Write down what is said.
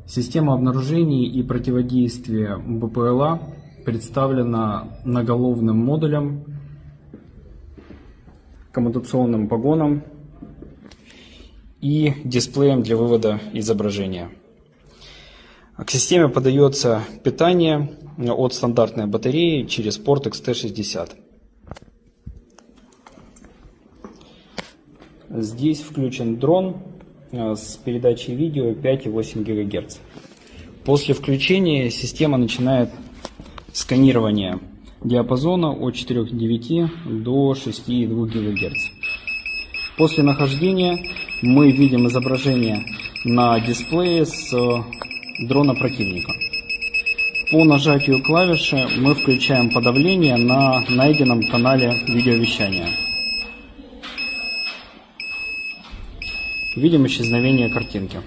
Система обнаружения и противодействия БПЛА представлена многоловным модулем, коммутационным погоном и дисплеем для вывода изображения. К системе подается питание от стандартной батареи через порт XT60. Здесь включен дрон с передачей видео 5,8 ГГц. После включения система начинает сканирование диапазона от 4,9 до 6,2 ГГц. После нахождения мы видим изображение на дисплее с дрона противника. По нажатию клавиши мы включаем подавление на найденном канале видеовещания. Видим исчезновение картинки.